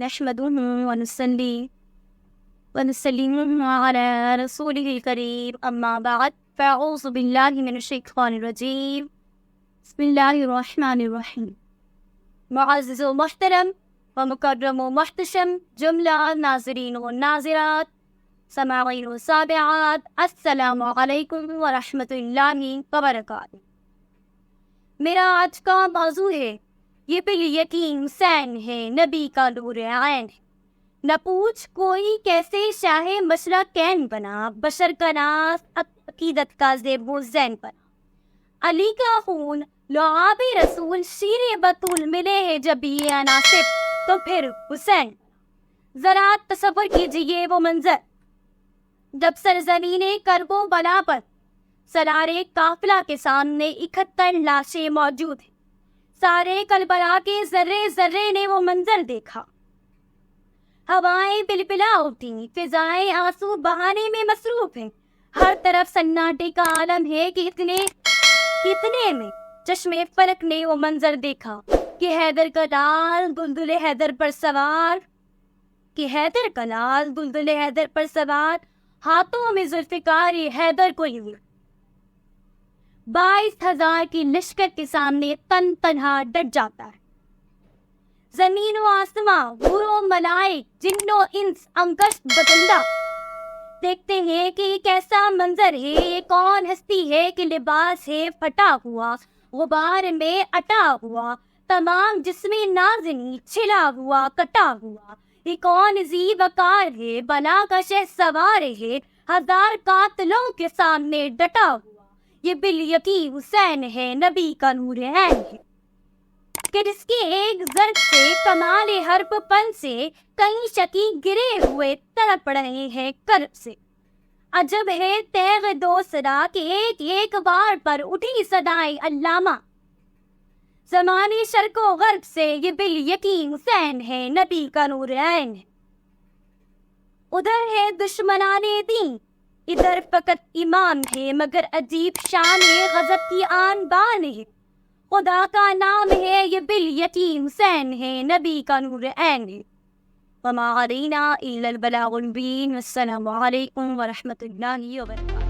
نحمده ونصلي ونسلم على رسوله الكريم أما بعد فأعوذ بالله من الشيطان الرجيم بسم الله الرحمن الرحيم. معزز و محترم و مکرم و محتشم جملہ ناظرین و ناظرات، سامعین و سامعات، السلام علیکم ورحمۃ اللہ وبرکاتہ. میرا آج کا موضوع ہے یہ بالیقین حسین ہے، نبی کا نور عین ہے. نہ پوچھ کوئی کیسے شاہ مشرقین بنا، بشر کا ناز عقیدت کا زیب و زین بنا. علی کا خون لعاب رسول شیر بطول ملے ہیں جب یہ عناصر تو پھر حسین. ذرا تصور کیجئے وہ منظر جب سرزمین کرب و بلا پر سرارے قافلہ کے سامنے 71 لاشیں موجود ہیں. سارے کربلا کے ذرے ذرے نے وہ منظر دیکھا. ہوائیں بلبلا اٹھیں، فضائیں آنسو بہانے میں مصروف ہیں. ہر طرف سناٹے کا عالم ہے کہ اتنے میں چشم فلک نے وہ منظر دیکھا کہ حیدر کا لال دلدل حیدر پر سوار ہاتھوں میں ذوالفقار حیدر کو ہی 22,000 کی لشکر کے سامنے تن تنہا ڈٹ جاتا ہے. زمین و آسماں، حور و ملائک، جن و انس، انکشت بدندہ دیکھتے ہیں کہ یہ کیسا منظر ہے. یہ کون ہستی ہے کہ لباس ہے پھٹا ہوا، غبار میں اٹا ہوا، تمام جسم نازنی چھلا ہوا کٹا ہوا. یہ کون ذی وقار ہے، بلا کا شہ سوار ہے، 1000 قاتلوں کے سامنے ڈٹا ہوا. یہ بالیقین حسین ہے، نبی کا نور عین ہے کہ جس کے ایک ضرب سے کمال حرب پن سے کئی شکی گرے ہوئے تڑپ رہے ہیں کرب سے. عجب ہے تیغ دو صدا کہ ایک ایک بار پر اٹھی صدائیں علامہ. زمانے شرق و غرب سے یہ بالیقین حسین ہے، نبی کا نور عین ہے. ادھر ہے دشمنان دین، ادھر فقط امام ہے، مگر عجیب شان غضب کی آن بان ہے. خدا کا نام ہے یہ بالیقین حسین ہے، نبی کا نور عین ہے. وما علینا الا البلاغ المبین. السلام علیکم ورحمۃ اللہ وبرکاتہ.